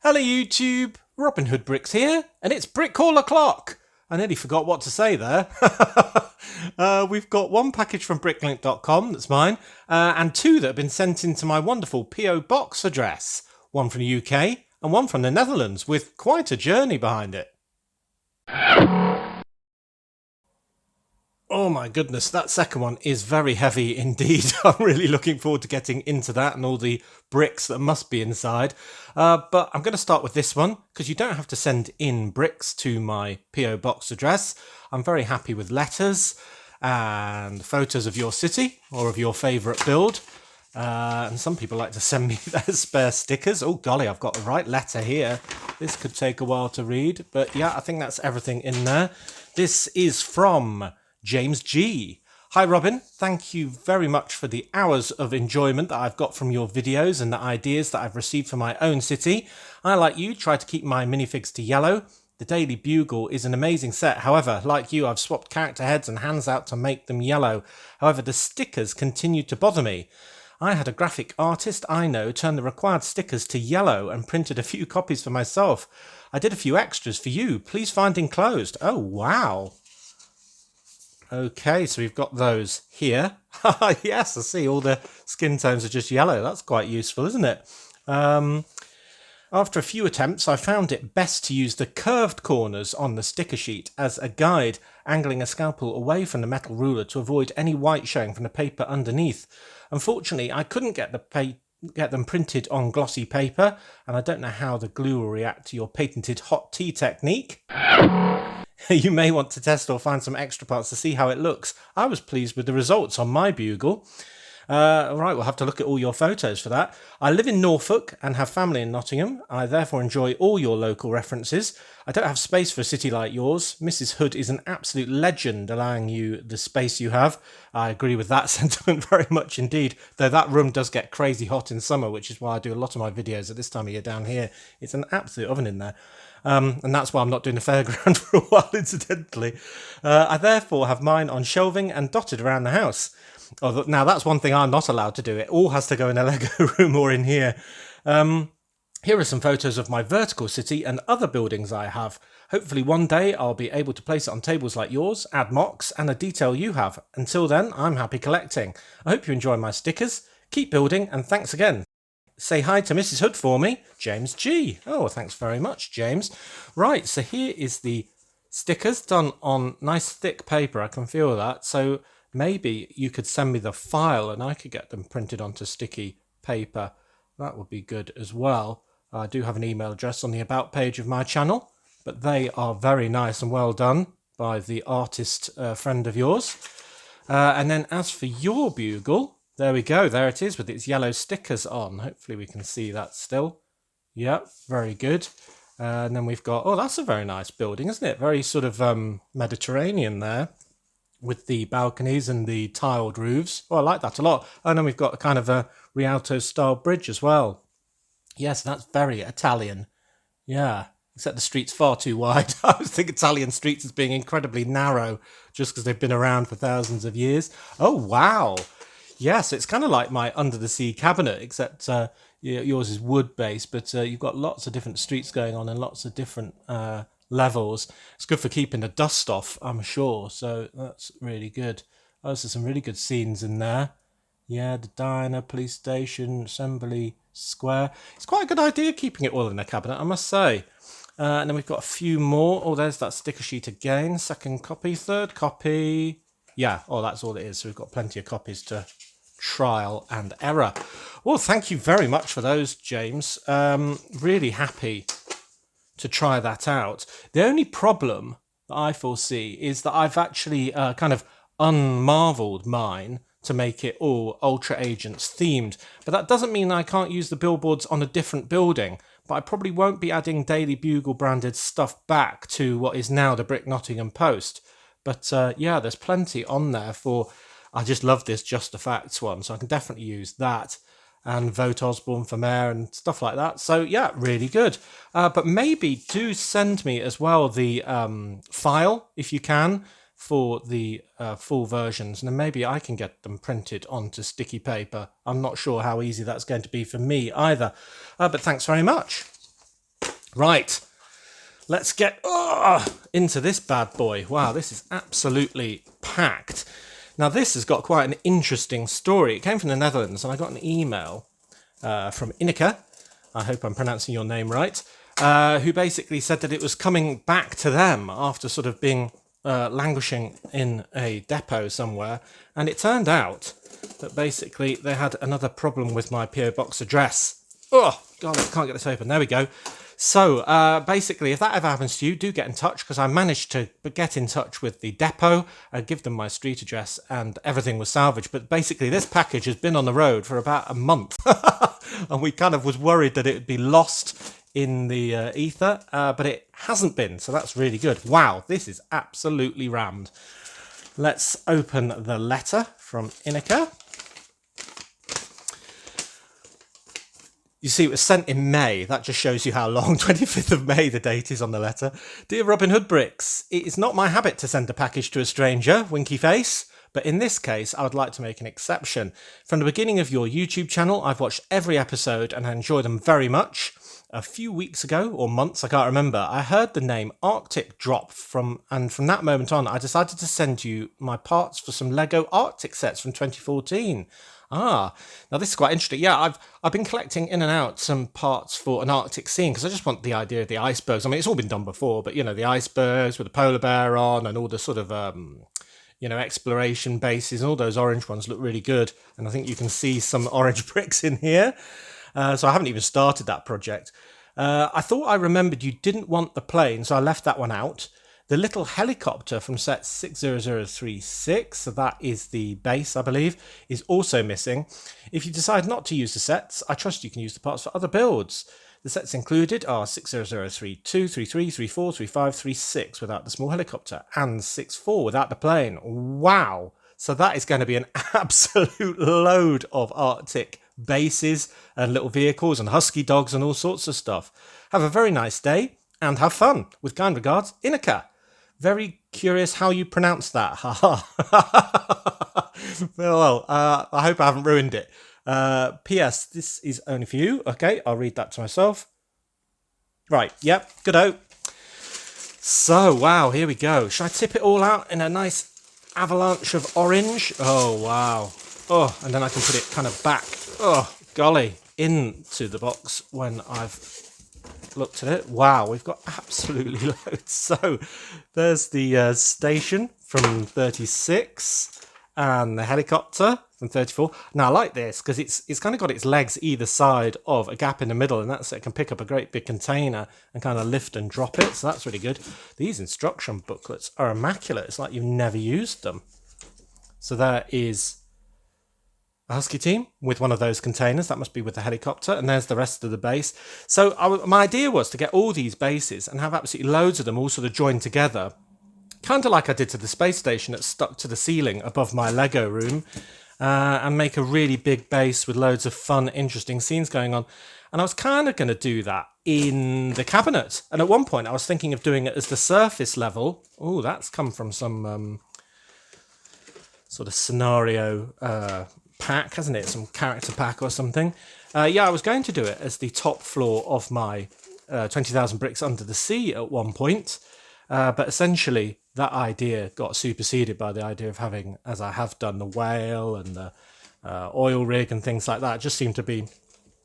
Hello YouTube, Robin Hood Bricks here, and it's Brick Call O'Clock. I nearly forgot what to say there. We've got one package from bricklink.com, that's mine, and two that have been sent into my wonderful PO box address. One from the UK and one from the Netherlands, with quite a journey behind it. Oh my goodness, that second one is very heavy indeed. I'm really looking forward to getting into that and all the bricks that must be inside. But I'm going to start with this one because you don't have to send in bricks to my PO box address. I'm very happy with letters and photos of your city or of your favourite build. And some people like to send me their spare stickers. Oh golly, I've got the right letter here. This could take a while to read, but yeah, I think that's everything in there. This is from James G. Hi Robin, thank you very much for the hours of enjoyment that I've got from your videos and the ideas that I've received for my own city. I, like you, try to keep my minifigs to yellow. The Daily Bugle is an amazing set. However, like you, I've swapped character heads and hands out to make them yellow. However, the stickers continue to bother me. I had a graphic artist I know turn the required stickers to yellow and printed a few copies for myself. I did a few extras for you. Please find enclosed. Oh, wow. Okay, so we've got those here. Yes, I see all the skin tones are just yellow. That's quite useful, isn't it? After a few attempts, I found it best to use the curved corners on the sticker sheet as a guide, angling a scalpel away from the metal ruler to avoid any white showing from the paper underneath. Unfortunately, I couldn't get them printed on glossy paper, and I don't know how the glue will react to your patented hot tea technique. You may want to test or find some extra parts to see how it looks. I was pleased with the results on my bugle. Right, we'll have to look at all your photos for that. I live in Norfolk and have family in Nottingham. I therefore enjoy all your local references. I don't have space for a city like yours. Mrs. Hood is an absolute legend, allowing you the space you have. I agree with that sentiment very much indeed, though that room does get crazy hot in summer, which is why I do a lot of my videos at this time of year down here. It's an absolute oven in there. And that's why I'm not doing the fairground for a while, incidentally. I therefore have mine on shelving and dotted around the house. Oh, now that's one thing I'm not allowed to do. It all has to go in a Lego room or in here. Here are some photos of my vertical city and other buildings I have. Hopefully one day I'll be able to place it on tables like yours, add mocks and a detail you have. Until then, I'm happy collecting. I hope you enjoy my stickers. Keep building and thanks again. Say hi to Mrs. Hood for me, James G. Oh, thanks very much, James. Right, so here is the stickers done on nice thick paper. I can feel that. So maybe you could send me the file and I could get them printed onto sticky paper. That would be good as well. I do have an email address on the about page of my channel, but they are very nice and well done by the artist friend of yours. And then as for your bugle, there we go. There it is with its yellow stickers on. Hopefully we can see that still. Yep, very good. And then we've got, oh, that's a very nice building, isn't it? Very sort of Mediterranean there with the balconies and the tiled roofs. Oh, I like that a lot. And then we've got a kind of a Rialto style bridge as well. Yes, that's very Italian. Yeah, except the street's far too wide. I always think Italian streets as being incredibly narrow just because they've been around for thousands of years. Oh, wow. Yes, it's kind of like my under the sea cabinet, except yours is wood based, but you've got lots of different streets going on and lots of different levels. It's good for keeping the dust off, I'm sure. So that's really good. Oh, there's some really good scenes in there. Yeah, the diner, police station, Assembly Square. It's quite a good idea keeping it all in a cabinet, I must say. And then we've got a few more. Oh, there's that sticker sheet again. Second copy, third copy. Yeah, oh, that's all it is. So we've got plenty of copies to trial and error. Well, thank you very much for those, James. Really happy to try that out. The only problem that I foresee is that I've actually kind of unmarveled mine to make it all Ultra Agents themed. But that doesn't mean I can't use the billboards on a different building. But I probably won't be adding Daily Bugle branded stuff back to what is now the Brick Nottingham Post. But yeah, there's plenty on there for, I just love this Just the Facts one, so I can definitely use that. And Vote Osborne for Mayor and stuff like that. So yeah, really good. But maybe do send me as well the file, if you can, for the full versions. And then maybe I can get them printed onto sticky paper. I'm not sure how easy that's going to be for me either. But thanks very much. Right, let's get into this bad boy. Wow, this is absolutely packed. Now, this has got quite an interesting story. It came from the Netherlands, and I got an email from Ineke. I hope I'm pronouncing your name right. Who basically said that it was coming back to them after sort of being languishing in a depot somewhere. And it turned out that basically they had another problem with my PO box address. Oh, God, I can't get this open. There we go. So basically, if that ever happens to you, do get in touch, because I managed to get in touch with the depot, give them my street address, and everything was salvaged. But basically, this package has been on the road for about a month, and we kind of was worried that it would be lost in the ether, but it hasn't been, so that's really good. Wow, this is absolutely rammed. Let's open the letter from Ineke. You see, it was sent in May. That just shows you how long. 25th of May, the date is on the letter. Dear Robin Hood Bricks, it is not my habit to send a package to a stranger, winky face, but in this case, I would like to make an exception. From the beginning of your YouTube channel, I've watched every episode and I enjoy them very much. A few weeks ago, or months, I can't remember, I heard the name Arctic drop and from that moment on, I decided to send you my parts for some Lego Arctic sets from 2014. Now this is quite interesting. Yeah, I've been collecting in and out some parts for an Arctic scene because I just want the idea of the icebergs. I mean, it's all been done before, but, you know, the icebergs with the polar bear on and all the sort of, exploration bases, and all those orange ones look really good. And I think you can see some orange bricks in here. So I haven't even started that project. I thought I remembered you didn't want the plane, so I left that one out. The little helicopter from set 60036, so that is the base, I believe, is also missing. If you decide not to use the sets, I trust you can use the parts for other builds. The sets included are 60032, 33, 34, 35, 36 without the small helicopter, and 64 without the plane. Wow! So that is going to be an absolute load of Arctic bases and little vehicles and husky dogs and all sorts of stuff. Have a very nice day and have fun. With kind regards, Ineke. Very curious how you pronounce that. Well, I hope I haven't ruined it. P.S. This is only for you. Okay, I'll read that to myself. Right, yep, good-o. So, wow, here we go. Should I tip it all out in a nice avalanche of orange? Oh, wow. Oh, and then I can put it kind of back, oh, golly, into the box when I've looked at it. Wow, we've got absolutely loads. So there's the station from 36 and the helicopter from 34. Now I like this because it's kind of got its legs either side of a gap in the middle, and that's it can pick up a great big container and kind of lift and drop it. So that's really good. These instruction booklets are immaculate. It's like you've never used them. So there is a husky team with one of those containers. That must be with the helicopter. And there's the rest of the base. So my idea was to get all these bases and have absolutely loads of them all sort of joined together. Kind of like I did to the space station that's stuck to the ceiling above my Lego room. And make a really big base with loads of fun, interesting scenes going on. And I was kind of going to do that in the cabinet. And at one point I was thinking of doing it as the surface level. Oh, that's come from some sort of scenario pack, hasn't it? Some character pack or something. Yeah, I was going to do it as the top floor of my 20,000 bricks under the sea at one point. But essentially that idea got superseded by the idea of having, as I have done, the whale and the oil rig and things like that. It just seemed to be,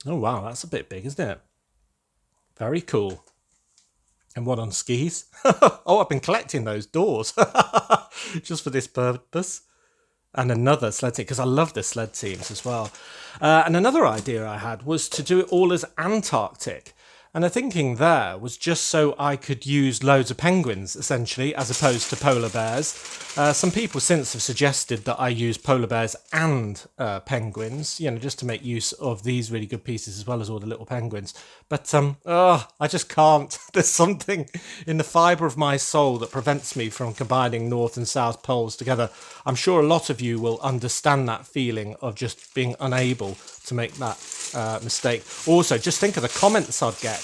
oh wow, that's a bit big, isn't it? Very cool. And one on skis. Oh, I've been collecting those doors just for this purpose. And another sled team, because I love the sled teams as well. And another idea I had was to do it all as Antarctic. And the thinking there was just so I could use loads of penguins, essentially, as opposed to polar bears. Some people since have suggested that I use polar bears and penguins, just to make use of these really good pieces as well as all the little penguins. But I just can't. There's something in the fibre of my soul that prevents me from combining North and South poles together. I'm sure a lot of you will understand that feeling of just being unable to make that mistake. Also, just think of the comments I'd get.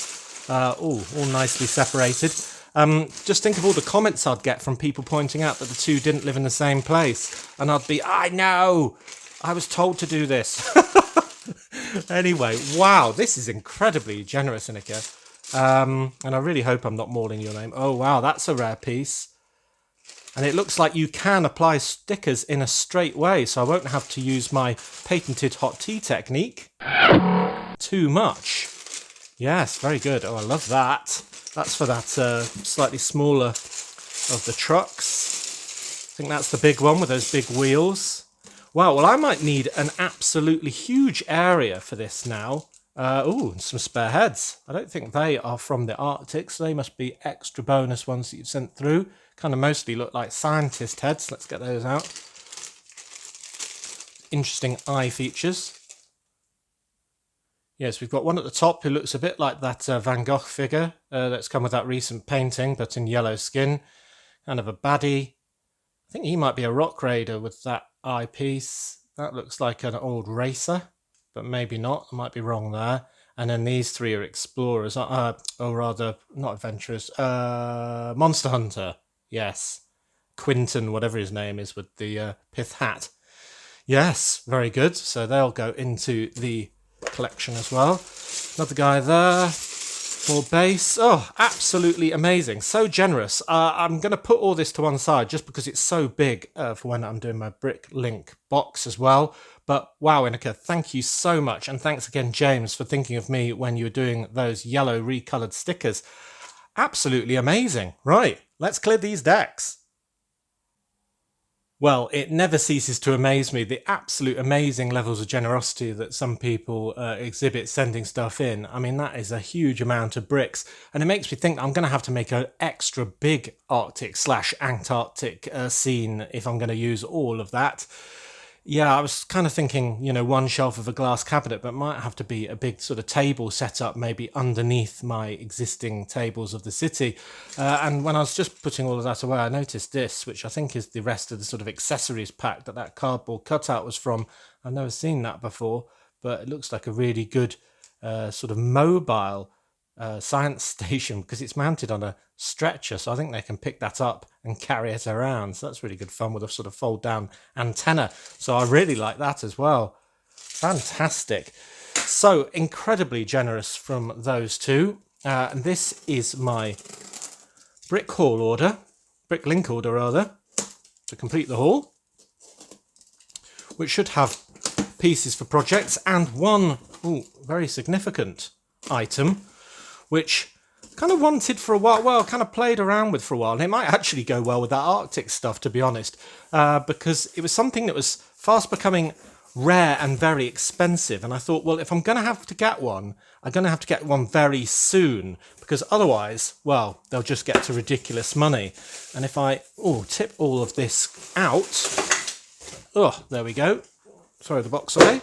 All nicely separated. Just think of all the comments I'd get from people pointing out that the two didn't live in the same place. And I'd be, I know, I was told to do this. Anyway, wow, this is incredibly generous, Ineke. And I really hope I'm not mauling your name. Oh, wow, that's a rare piece. And it looks like you can apply stickers in a straight way, so I won't have to use my patented hot tea technique too much. Yes, very good. Oh, I love that. That's for that slightly smaller of the trucks. I think that's the big one with those big wheels. Wow, well, I might need an absolutely huge area for this now. Oh, some spare heads. I don't think they are from the Arctic, so they must be extra bonus ones that you've sent through. Kind of mostly look like scientist heads. Let's get those out. Interesting eye features. Yes, we've got one at the top who looks a bit like that Van Gogh figure that's come with that recent painting, but in yellow skin. Kind of a baddie. I think he might be a rock raider with that eyepiece. That looks like an old racer, but maybe not. I might be wrong there. And then these three are explorers, or rather, not adventurers. Monster Hunter, yes. Quinton, whatever his name is, with the pith hat. Yes, very good. So they'll go into the collection as well. Another guy there. More base. Oh, absolutely amazing. So generous. I'm going to put all this to one side just because it's so big for when I'm doing my Brick Link box as well. But wow, Inika, thank you so much. And thanks again, James, for thinking of me when you were doing those yellow recoloured stickers. Absolutely amazing. Right, let's clear these decks. Well, it never ceases to amaze me, the absolute amazing levels of generosity that some people exhibit sending stuff in. I mean, that is a huge amount of bricks. And it makes me think I'm going to have to make an extra big Arctic/Antarctic scene if I'm going to use all of that. Yeah, I was kind of thinking, one shelf of a glass cabinet, but it might have to be a big sort of table set up maybe underneath my existing tables of the city. And when I was just putting all of that away, I noticed this, which I think is the rest of the sort of accessories pack that cardboard cutout was from. I've never seen that before, but it looks like a really good sort of mobile science station because it's mounted on a stretcher, so I think they can pick that up and carry it around. So that's really good fun with a sort of fold down antenna. So I really like that as well. Fantastic. So incredibly generous from those two. And this is my brick link order rather, to complete the haul, which should have pieces for projects and one very significant item which kind of wanted for a while, well, kind of played around with for a while, and it might actually go well with that Arctic stuff, to be honest, because it was something that was fast becoming rare and very expensive, and I thought, well, if I'm going to have to get one, I'm going to have to get one very soon, because otherwise, well, they'll just get to ridiculous money. And if I tip all of this out, there we go, throw the box away,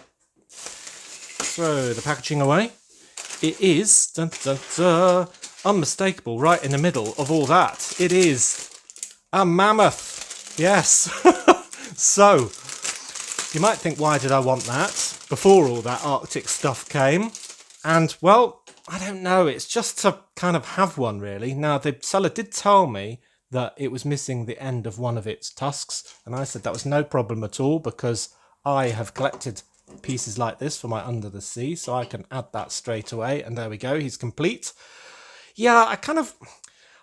throw the packaging away, it is unmistakable right in the middle of all that. It is a mammoth. Yes. So, you might think, why did I want that before all that Arctic stuff came? And, well, I don't know. It's just to kind of have one, really. Now, the seller did tell me that it was missing the end of one of its tusks. And I said that was no problem at all because I have collected pieces like this for my Under the Sea, so I can add that straight away, and there we go, he's complete. Yeah, I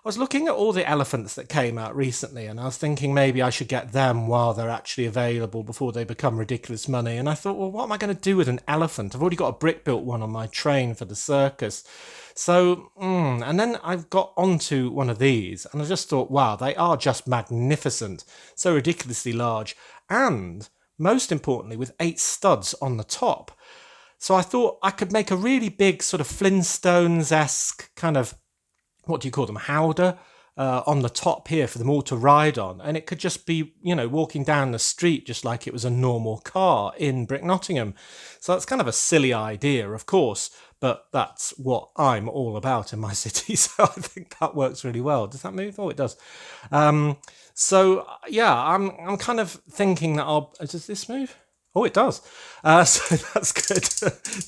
was looking at all the elephants that came out recently, and I was thinking maybe I should get them while they're actually available before they become ridiculous money. And I thought, well, what am I going to do with an elephant? I've already got a brick built one on my train for the circus. So, and then I've got onto one of these, and I just thought, wow, they are just magnificent, so ridiculously large, and most importantly, with 8 studs on the top. So I thought I could make a really big sort of Flintstones-esque kind of, what do you call them, howdah on the top here for them all to ride on. And it could just be, walking down the street just like it was a normal car in Brick Nottingham. So that's kind of a silly idea, of course, but that's what I'm all about in my city. So I think that works really well. Does that move? Oh, it does. So yeah, I'm kind of thinking that does this move? Oh, it does. So that's good.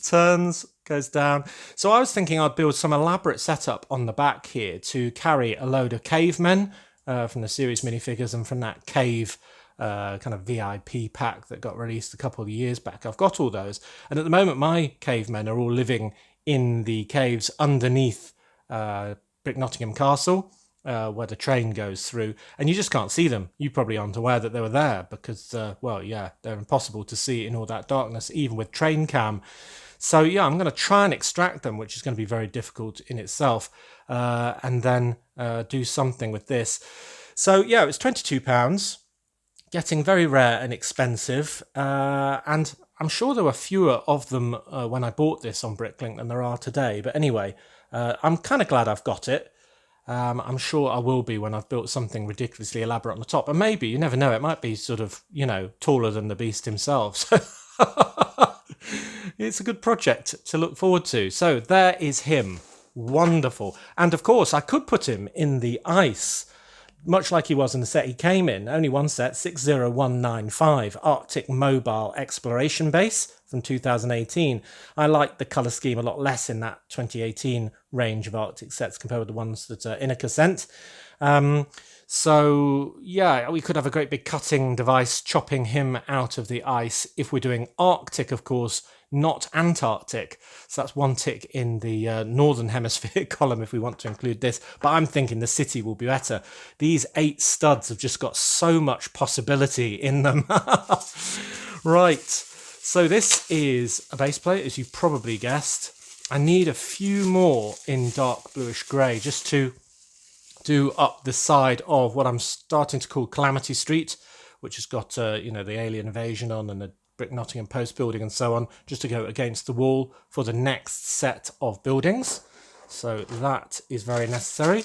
Turns, goes down. So I was thinking I'd build some elaborate setup on the back here to carry a load of cavemen from the series minifigures and from that cave kind of VIP pack that got released a couple of years back. I've got all those. And at the moment, my cavemen are all living in the caves underneath Brick Nottingham Castle, where the train goes through, and you just can't see them. You probably aren't aware that they were there because, well, yeah, they're impossible to see in all that darkness, even with train cam. So yeah, I'm going to try and extract them, which is going to be very difficult in itself, and then do something with this. So yeah, it was £22, getting very rare and expensive, and I'm sure there were fewer of them when I bought this on Bricklink than there are today. But anyway, I'm kind of glad I've got it. I'm sure I will be when I've built something ridiculously elaborate on the top. And maybe, you never know, it might be sort of, taller than the beast himself. So it's a good project to look forward to. So there is him. Wonderful. And of course, I could put him in the ice, much like he was in the set he came in. Only one set, 60195, Arctic Mobile Exploration Base from 2018. I like the colour scheme a lot less in that 2018 range of Arctic sets compared with the ones that Inika sent. So, yeah, we could have a great big cutting device chopping him out of the ice if we're doing Arctic, of course, not Antarctic. So that's one tick in the Northern Hemisphere column if we want to include this. But I'm thinking the city will be better. These 8 studs have just got so much possibility in them. Right. So this is a base plate, as you probably guessed. I need a few more in dark bluish grey just to do up the side of what I'm starting to call Calamity Street, which has got, the alien invasion on and the Brick Nottingham post building and so on, just to go against the wall for the next set of buildings. So that is very necessary.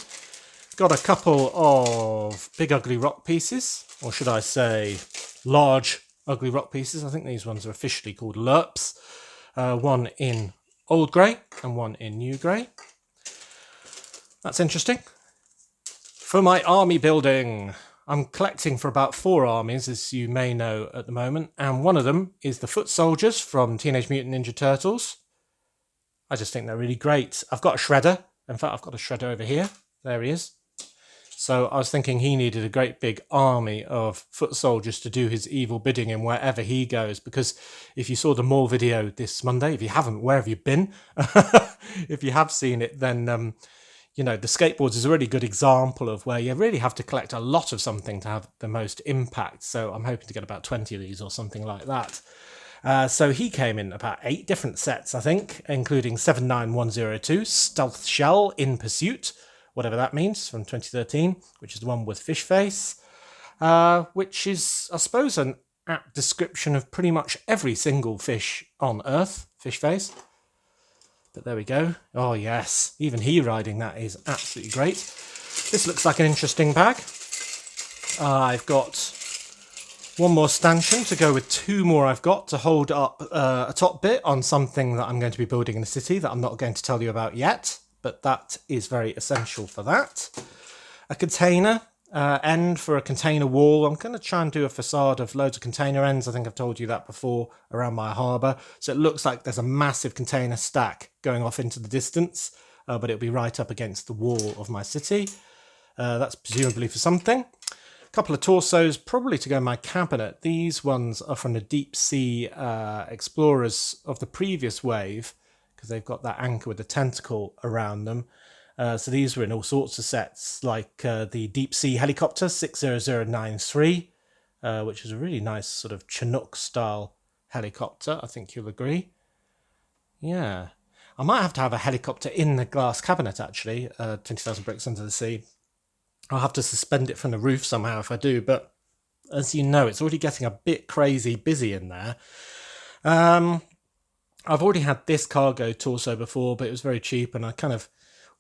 Got a couple of big ugly rock pieces, or should I say large ugly rock pieces. I think these ones are officially called lerps. One in old grey and one in new grey. That's interesting. For my army building, I'm collecting for about 4 armies, as you may know at the moment, and one of them is the foot soldiers from Teenage Mutant Ninja Turtles. I just think they're really great. I've got a shredder. In fact, I've got a shredder over here. There he is. So I was thinking he needed a great big army of foot soldiers to do his evil bidding in wherever he goes, because if you saw the Maul video this Monday, if you haven't, where have you been? If you have seen it, then the skateboards is a really good example of where you really have to collect a lot of something to have the most impact. So I'm hoping to get about 20 of these or something like that. So he came in about 8 different sets, I think, including 79102, Stealth Shell in Pursuit, whatever that means, from 2013, which is the one with fish face, which is, I suppose, an apt description of pretty much every single fish on Earth, fish face. But there we go. Oh, yes. Even he riding that is absolutely great. This looks like an interesting bag. I've got one more stanchion to go with 2 more I've got to hold up a top bit on something that I'm going to be building in the city that I'm not going to tell you about yet, but that is very essential for that. A container end for a container wall. I'm going to try and do a facade of loads of container ends. I think I've told you that before, around my harbour. So it looks like there's a massive container stack going off into the distance, but it'll be right up against the wall of my city. That's presumably for something. A couple of torsos, probably to go in my cabinet. These ones are from the deep sea explorers of the previous wave, because they've got that anchor with a tentacle around them. So these were in all sorts of sets, like the Deep Sea Helicopter 60093, which is a really nice sort of Chinook-style helicopter, I think you'll agree. Yeah. I might have to have a helicopter in the glass cabinet, actually, 20,000 Bricks Under the Sea. I'll have to suspend it from the roof somehow if I do, but as you know, it's already getting a bit crazy busy in there. I've already had this cargo torso before, but it was very cheap, and I kind of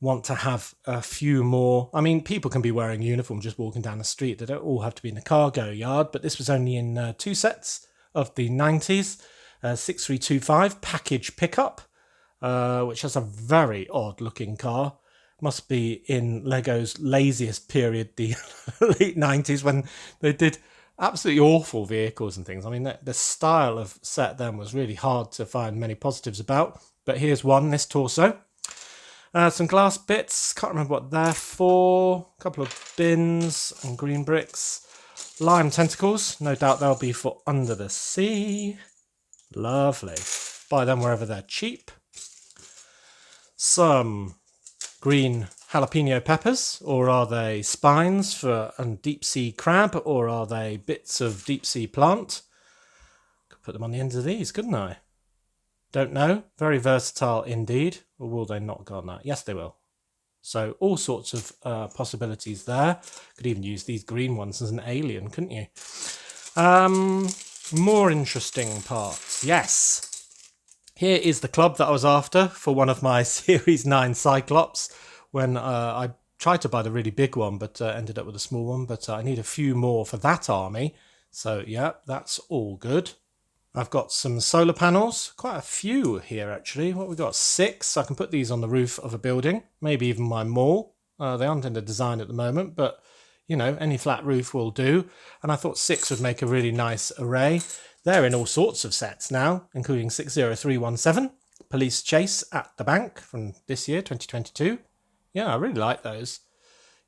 want to have a few more. I mean, people can be wearing uniform just walking down the street. They don't all have to be in the cargo yard, but this was only in 2 sets of the 90s. 6325 package pickup, which has a very odd looking car. Must be in Lego's laziest period, the late 90s, when they did absolutely awful vehicles and things. I mean, the style of set then was really hard to find many positives about. But here's one, this torso. Some glass bits, can't remember what they're for. A couple of bins and green bricks. Lime tentacles, no doubt they'll be for under the sea. Lovely. Buy them wherever they're cheap. Some green jalapeno peppers, or are they spines for a deep sea crab, or are they bits of deep sea plant? Could put them on the ends of these, couldn't I? Don't know. Very versatile indeed. Or will they not go on that? Yes, they will. So all sorts of possibilities there. Could even use these green ones as an alien, couldn't you? More interesting parts. Yes. Here is the club that I was after for one of my Series 9 Cyclops when I tried to buy the really big one, but ended up with a small one. But I need a few more for that army. So, yeah, that's all good. I've got some solar panels, quite a few here actually. What we got? 6. I can put these on the roof of a building, maybe even my mall. They aren't in the design at the moment, but you know, any flat roof will do. And I thought 6 would make a really nice array. They're in all sorts of sets now, including 60317, Police Chase at the Bank from this year, 2022. Yeah, I really like those.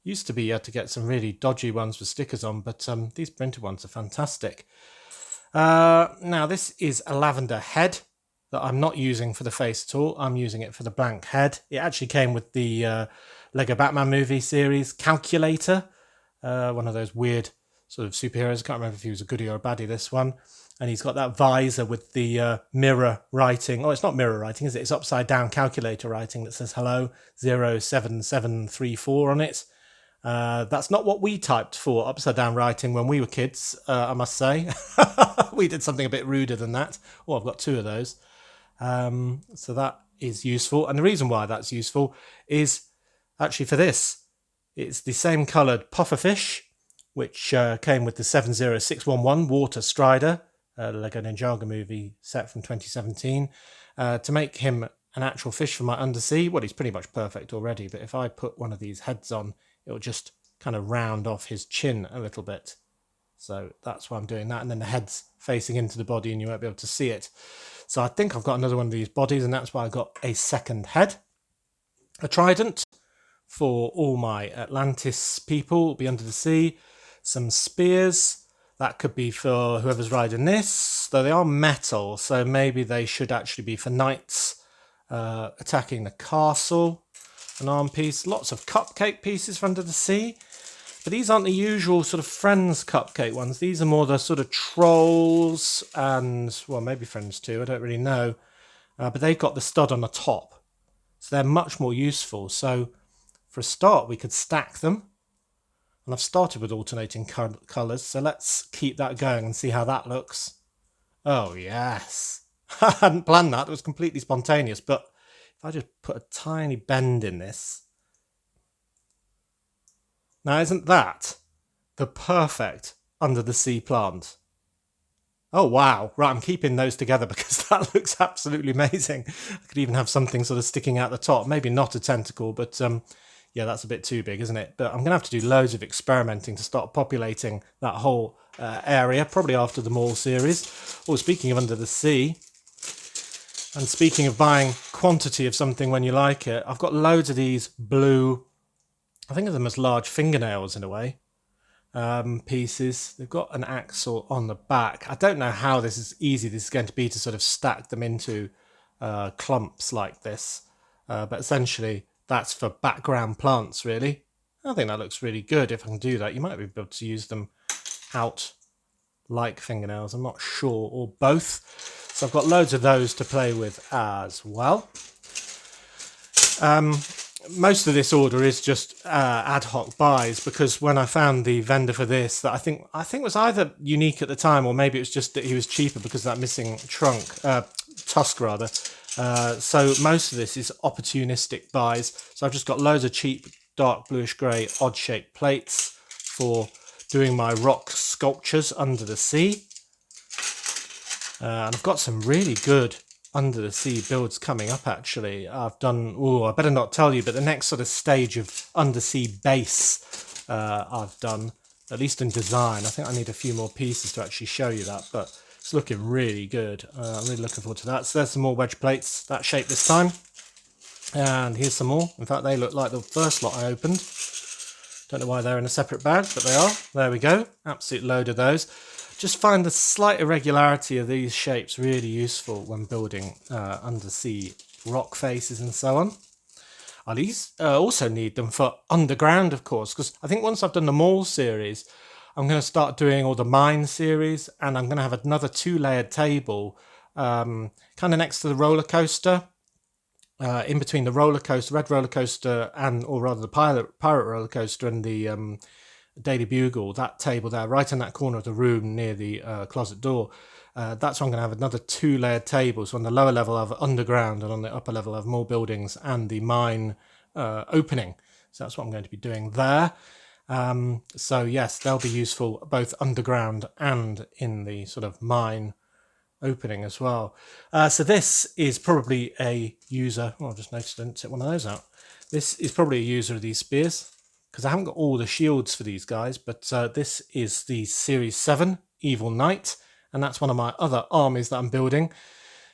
Used to be you had to get some really dodgy ones with stickers on, but these printed ones are fantastic. Now this is a lavender head that I'm not using for the face at all. I'm using it for the blank head. It actually came with the Lego Batman movie series Calculator, one of those weird sort of superheroes. I can't remember if he was a goodie or a baddie, this one. And he's got that visor with the mirror writing. Oh, it's not mirror writing, is it? It's upside down calculator writing that says hello 07734 on it. That's not what we typed for upside down writing when we were kids, I must say. We did something a bit ruder than that. Oh, I've got 2 of those. So that is useful. And the reason why that's useful is actually for this. It's the same coloured pufferfish, which came with the 70611 Water Strider, the Lego Ninjago movie set from 2017. To make him an actual fish for my undersea, well, he's pretty much perfect already, but if I put one of these heads on, it'll just kind of round off his chin a little bit. So that's why I'm doing that. And then the head's facing into the body and you won't be able to see it. So I think I've got another one of these bodies, and that's why I got a second head. A trident for all my Atlantis people will be under the sea. Some spears. That could be for whoever's riding this, though they are metal, so maybe they should actually be for knights attacking the castle. An arm piece. Lots of cupcake pieces for under the sea. But these aren't the usual sort of Friends cupcake ones. These are more the sort of trolls and, well, maybe Friends too. I don't really know. But they've got the stud on the top. So they're much more useful. So for a start, we could stack them. And I've started with alternating colours. So let's keep that going and see how that looks. Oh, yes. I hadn't planned that. It was completely spontaneous. But if I just put a tiny bend in this. Now, isn't that the perfect under the sea plant? Oh, wow. Right, I'm keeping those together because that looks absolutely amazing. I could even have something sort of sticking out the top. Maybe not a tentacle, but yeah, that's a bit too big, isn't it? But I'm going to have to do loads of experimenting to start populating that whole area, probably after the Mall series. Oh, speaking of under the sea, and speaking of buying quantity of something when you like it, I've got loads of these blue, I think of them as large fingernails in a way, pieces. They've got an axle on the back. I don't know how easy this is going to be to sort of stack them into clumps like this, but essentially that's for background plants, really. I think that looks really good. If I can do that, you might be able to use them out like fingernails, I'm not sure, or both. So I've got loads of those to play with as well. Most of this order is just ad hoc buys, because when I found the vendor for this, that I think was either unique at the time, or maybe it was just that he was cheaper because of that missing tusk rather. So most of this is opportunistic buys. So I've just got loads of cheap dark bluish grey odd shaped plates for doing my rock sculptures under the sea. And I've got some really good under the sea builds coming up actually. I've done, I better not tell you, but the next sort of stage of undersea base I've done, at least in design. I think I need a few more pieces to actually show you that, but it's looking really good. I'm really looking forward to that. So there's some more wedge plates, that shape this time. And here's some more. In fact, they look like the first lot I opened. Don't know why they're in a separate bag, but they are. There we go. Absolute load of those. Just find the slight irregularity of these shapes really useful when building undersea rock faces and so on. also need them for underground, of course, because I think once I've done the mall series, I'm going to start doing all the mine series, and I'm going to have another 2-layered table kind of next to the roller coaster, in between the roller coaster, red roller coaster, or rather the pirate roller coaster and the Daily Bugle, that table there, right in that corner of the room near the closet door. That's where I'm going to have another 2-layered table. So on the lower level I have underground, and on the upper level I have more buildings and the mine opening. So that's what I'm going to be doing there. So yes, they'll be useful both underground and in the sort of mine opening as well. So this is probably a user. Oh, I just noticed I didn't take one of those out. This is probably a user of these spears, because I haven't got all the shields for these guys, but this is the Series 7 Evil Knight, and that's one of my other armies that I'm building.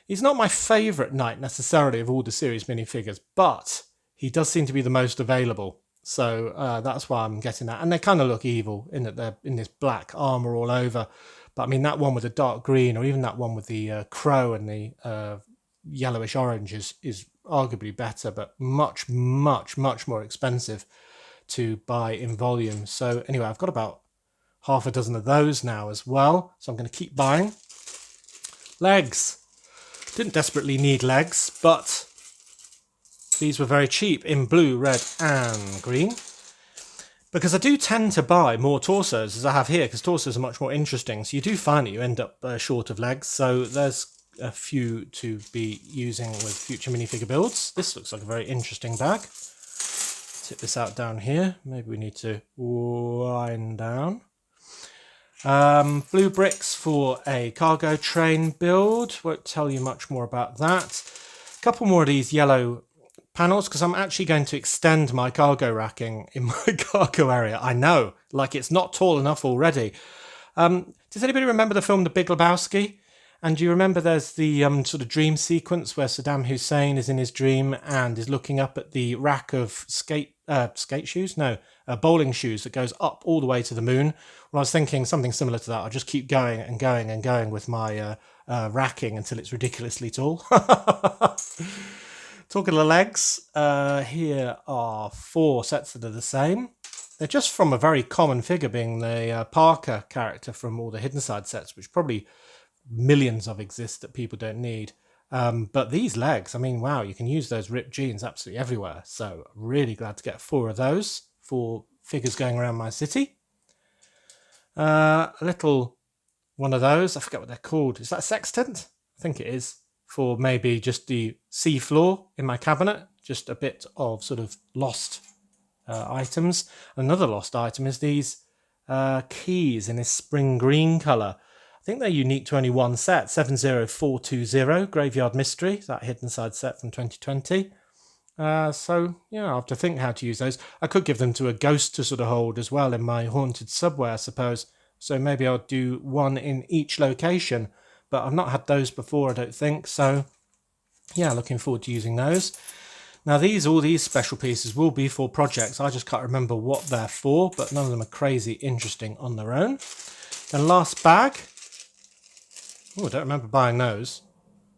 He's not my favourite knight necessarily of all the series minifigures, but he does seem to be the most available. So that's why I'm getting that. And they kind of look evil in that they're in this black armour all over. But I mean, that one with the dark green, or even that one with the crow and the yellowish orange is arguably better, but much, much, much more expensive to buy in volume. So anyway, I've got about half a dozen of those now as well. So I'm going to keep buying. Legs. Didn't desperately need legs, but these were very cheap in blue, red and green. Because I do tend to buy more torsos as I have here, because torsos are much more interesting. So you do find that you end up short of legs. So there's a few to be using with future minifigure builds. This looks like a very interesting bag. Tip this out down here. Maybe we need to wind down. Blue bricks for a cargo train build. Won't tell you much more about that. A couple more of these yellow panels, because I'm actually going to extend my cargo racking in my cargo area. I know, like it's not tall enough already. Does anybody remember the film The Big Lebowski? And do you remember there's the sort of dream sequence where Saddam Hussein is in his dream and is looking up at the rack of bowling shoes that goes up all the way to the moon? Well, I was thinking something similar to that. I'll just keep going and going and going with my racking until it's ridiculously tall. Talking of the legs, here are 4 sets that are the same. They're just from a very common figure, being the Parker character from all the Hidden Side sets, which probably millions of exist that people don't need. But these legs, I mean, wow, you can use those ripped jeans absolutely everywhere. So really glad to get 4 of those, 4 figures going around my city. A little one of those, I forget what they're called. Is that a sextant? I think it is. For maybe just the sea floor in my cabinet, just a bit of sort of lost items. Another lost item is these keys in this spring green colour. I think they're unique to only one set, 70420, Graveyard Mystery, that Hidden Side set from 2020. So, yeah, I'll have to think how to use those. I could give them to a ghost to sort of hold as well in my haunted subway, I suppose. So maybe I'll do one in each location. But I've not had those before, I don't think. So, yeah, looking forward to using those. Now, all these special pieces will be for projects. I just can't remember what they're for, but none of them are crazy interesting on their own. Then last bag. Oh, I don't remember buying those.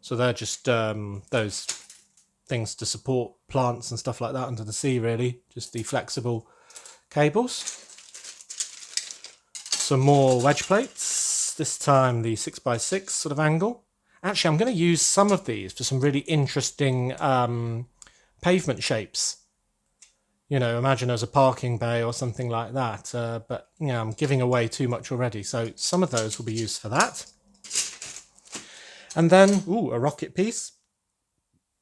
So they're just those things to support plants and stuff like that under the sea, really. Just the flexible cables. Some more wedge plates. This time the 6x6 sort of angle. Actually, I'm going to use some of these for some really interesting pavement shapes. You know, imagine as a parking bay or something like that. But, you know, I'm giving away too much already. So some of those will be used for that. And then, a rocket piece,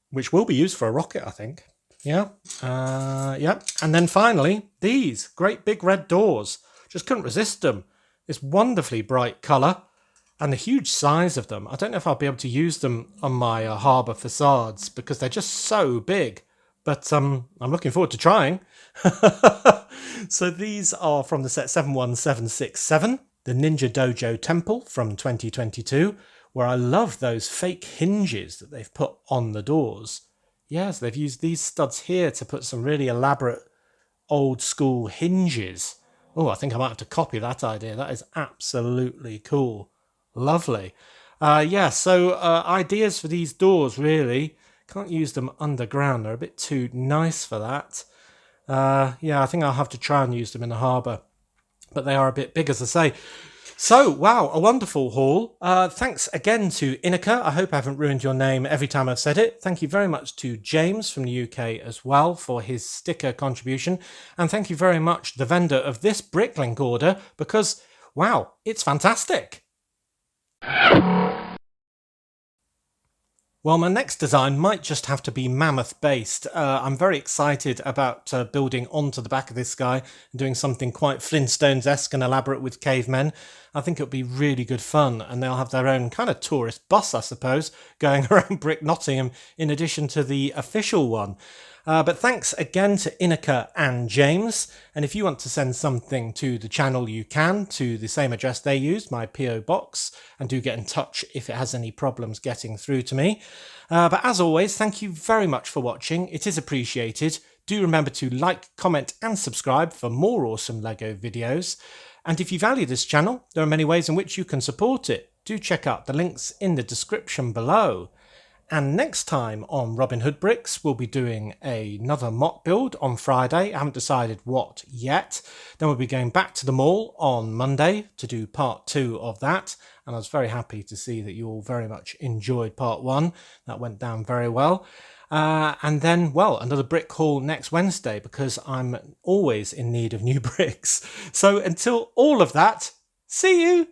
which will be used for a rocket, I think. Yeah. Yeah. And then finally, these great big red doors. Just couldn't resist them. This wonderfully bright colour and the huge size of them. I don't know if I'll be able to use them on my harbour facades because they're just so big. But I'm looking forward to trying. So these are from the set 71767, the Ninja Dojo Temple from 2022, where I love those fake hinges that they've put on the doors. Yes, they've used these studs here to put some really elaborate old school hinges. Oh, I think I might have to copy that idea. That is absolutely cool. Lovely. So ideas for these doors, really. Can't use them underground. They're a bit too nice for that. Yeah, I think I'll have to try and use them in the harbour. But they are a bit big, as I say. So, wow, a wonderful haul. Thanks again to Inika. I hope I haven't ruined your name every time I've said it. Thank you very much to James from the UK as well for his sticker contribution. And thank you very much, the vendor of this Bricklink order, because, wow, it's fantastic. Well, my next design might just have to be mammoth based. I'm very excited about building onto the back of this guy and doing something quite Flintstones-esque and elaborate with cavemen. I think it'll be really good fun, and they'll have their own kind of tourist bus, I suppose, going around Brick Nottingham in addition to the official one. But thanks again to Inika and James. And if you want to send something to the channel, you can, to the same address they used, my PO box, and do get in touch if it has any problems getting through to me. But as always, thank you very much for watching. It is appreciated. Do remember to like, comment and subscribe for more awesome LEGO videos. And if you value this channel, there are many ways in which you can support it. Do check out the links in the description below. And next time on Robin Hood Bricks, we'll be doing another mock build on Friday. I haven't decided what yet. Then we'll be going back to the mall on Monday to do part 2 of that. And I was very happy to see that you all very much enjoyed part 1. That went down very well. And then, well, another brick haul next Wednesday because I'm always in need of new bricks. So until all of that, see you!